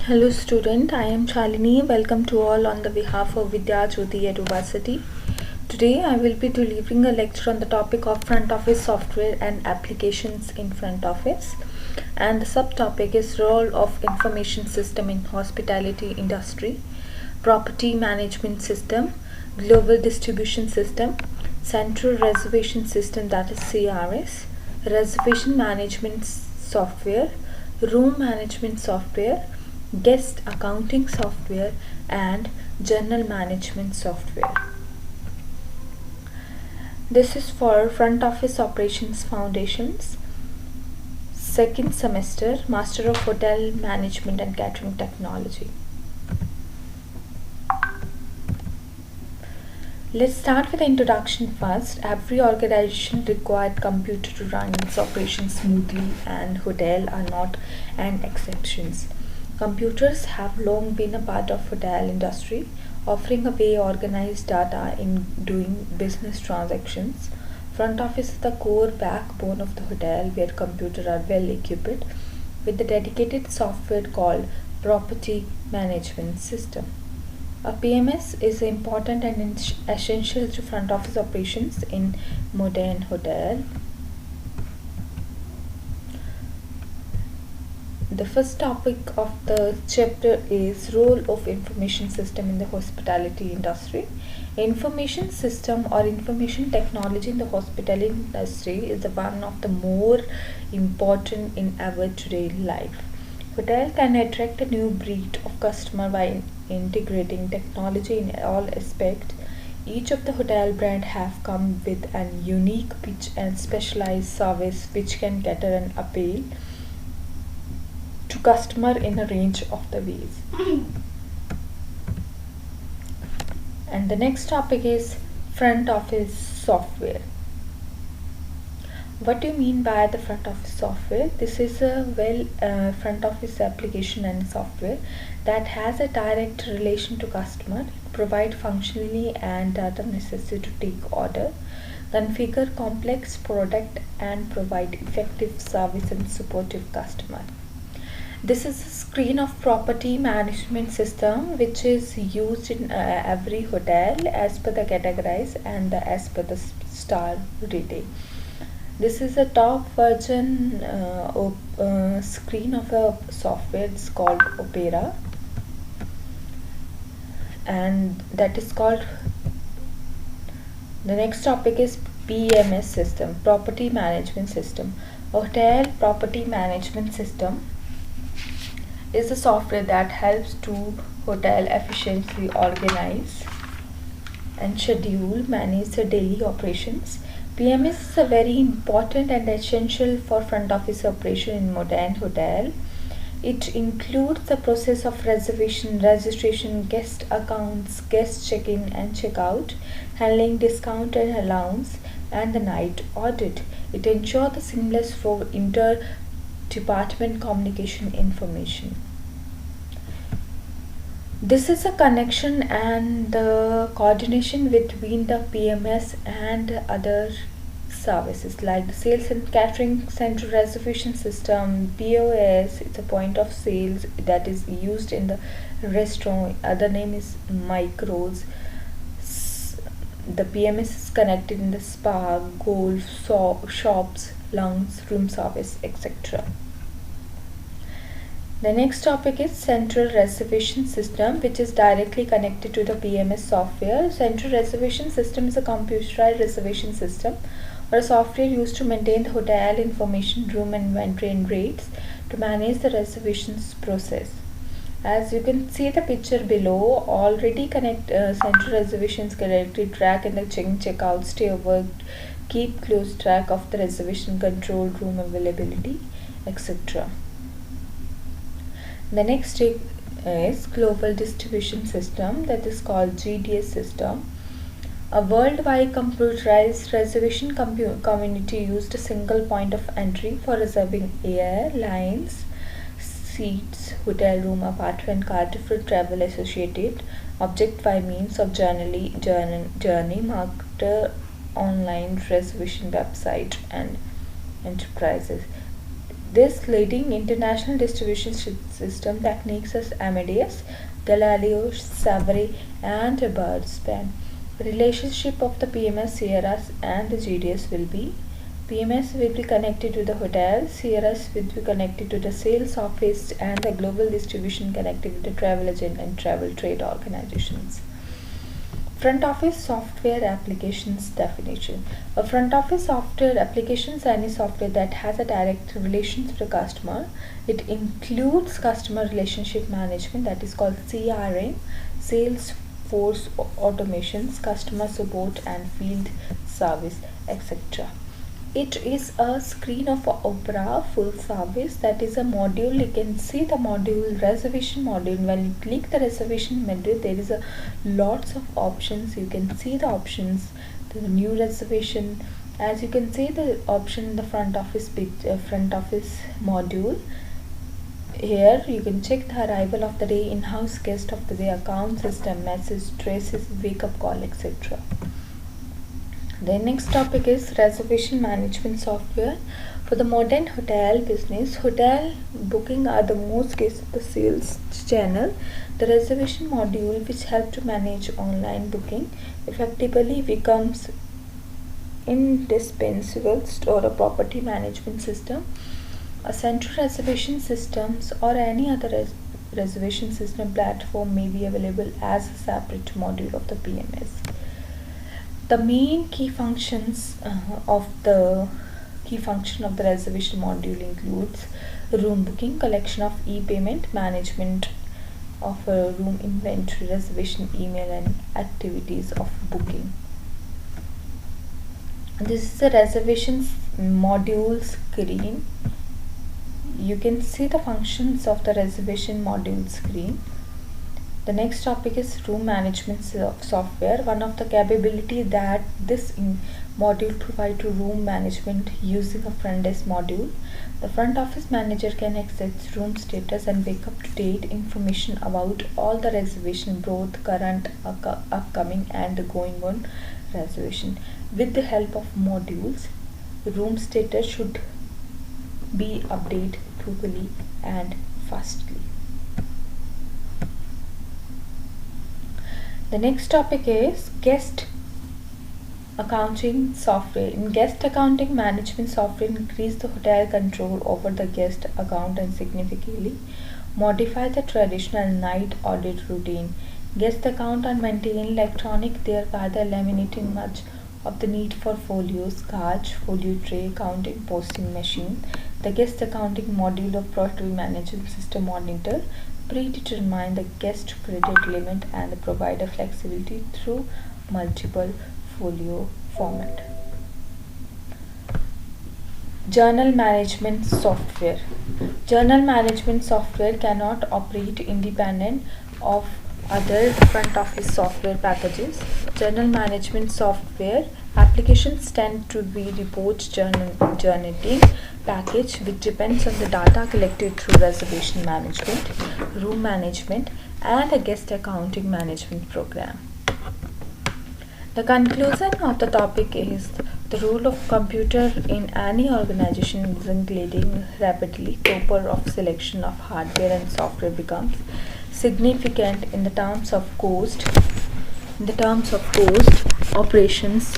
Hello student, I am Shalini. Welcome to all on the behalf of Vidya, Jyoti, Eduversity. Today I will be delivering a lecture on the topic of front office software and applications in front office. And the subtopic is role of information system in hospitality industry, property management system, global distribution system, central reservation system that is CRS, reservation management software, room management software, guest accounting software, and journal management software. This is for front office operations foundations, second semester, Master of Hotel Management and Catering Technology. Let's start with the introduction first. Every organization required computer to run its operations smoothly, and hotel are not an exception. Computers have long been a part of hotel industry, offering a way organized data in doing business transactions. Front office is the core backbone of the hotel, where computers are well equipped with the dedicated software called property management system. A PMS is important and essential to front office operations in modern hotel. The first topic of the chapter is role of information system in the hospitality industry. Information system or information technology in the hospitality industry is the one of the more important in our today life. Hotel can attract a new breed of customer by integrating technology in all aspects. Each of the hotel brand have come with an unique pitch and specialized service which can cater and appeal to customer in a range of the ways. And the next topic is front office software. What do you mean by the front office software? This is a front office application and software that has a direct relation to customer. It provide functionally and data necessary to take order, configure complex product, and provide effective service and supportive customer. This is a screen of property management system which is used in every hotel as per the categories and as per the star rating. This is a top version screen of a software. It's called Opera, and that is called. The next topic is PMS system, property management system. Hotel property management system is a software that helps to hotel efficiently organize and schedule, manage the daily operations. PMS is a very important and essential for front office operation in modern hotel. It includes the process of reservation, registration, guest accounts, guest check-in and check-out, handling discount and allowance, and the night audit. It ensures the seamless flow inter-department communication information. This is a connection and the coordination between the PMS and other services like the sales and catering central reservation system. POS is a point of sales that is used in the restaurant. Other name is micros. The PMS is connected in the spa, golf, shops, lounge, room service, etc. The next topic is central reservation system, which is directly connected to the PMS software. Central reservation system is a computerized reservation system or a software used to maintain the hotel information, room inventory and rates, to manage the reservations process. As you can see the picture below, already central reservations correctly track in the check-in, check-out, stay over, keep close track of the reservation, control room availability, etc. The next is global distribution system, that is called GDS system. A worldwide computerized reservation community used a single point of entry for reserving airlines, seats, hotel room, apartment, car, different travel associated object by means of journey marketer, online reservation website and enterprises. This leading international distribution system techniques as Amadeus, Galileo, Savary, and Birdspan. Relationship of the PMS, CRS, and the GDS will be: PMS will be connected to the hotel, CRS will be connected to the sales office, and the global distribution connected to the travel agent and travel trade organizations. Front office software applications definition. A front office software application is any software that has a direct relation to the customer. It includes customer relationship management, that is called CRM, sales force automations, customer support, and field service, etc. It is a screen of Opera full service, that is a module. You can see the module, reservation module. When you click the reservation module, there is a lots of options. You can see the options, the new reservation. As you can see the option in the front office module. Here you can check the arrival of the day, in-house guest of the day, account system, message, traces, wake up call, etc. The next topic is reservation management software. For the modern hotel business, hotel booking are the most case of the sales channel. The reservation module, which help to manage online booking effectively, becomes indispensable to a property management system. A central reservation systems or any other reservation system platform may be available as a separate module of the PMS. The main key function of the reservation module includes room booking, collection of e-payment, management of a room inventory, reservation email, and activities of booking. This is the reservations module screen. You can see the functions of the reservation module screen. The next topic is room management software. One of the capabilities that this module provides to room management using a front desk module. The front office manager can access room status and wake up to date information about all the reservation, both current, upcoming, and going on reservation. With the help of modules, room status should be updated quickly and fastly. The next topic is guest accounting software. In guest accounting management software, increase the hotel control over the guest account and significantly modify the traditional night audit routine. Guest account are maintained electronic, thereby eliminating much of the need for folios, cards, folio tray, counting, posting machine. The guest accounting module of property management system monitor predetermine the guest credit limit and provide a flexibility through multiple folio format. Journal management software. Journal management software cannot operate independent of other front office software packages. Journal management software applications tend to be report journaling package, which depends on the data collected through reservation management, room management, and a guest accounting management program. The conclusion of the topic is the role of computer in any organization is increasing rapidly. Proper of selection of hardware and software becomes significant in the terms of cost, operations,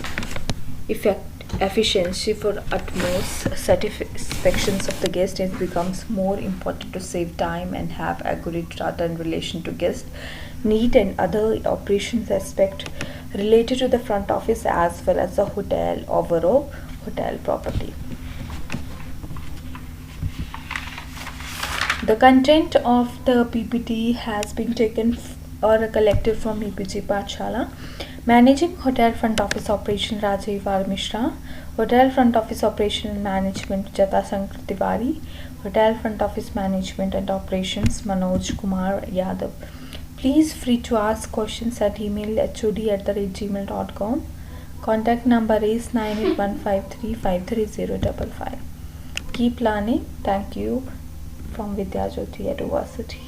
efficiency for utmost satisfactions of the guest. It becomes more important to save time and have accurate data in relation to guest need and other operations aspect related to the front office as well as the hotel overall hotel property. The content of the PPT has been taken or collected from EPG Pathshala. Managing Hotel Front Office Operation Rajiv R. Mishra, Hotel Front Office Operation and Management Jatasankar Tiwari, Hotel Front Office Management and Operations Manoj Kumar Yadav. Please free to ask questions at email hod@gmail.com. Contact number is 9815353055. Keep learning. Thank you from Vidya, Jyoti, Eduversity.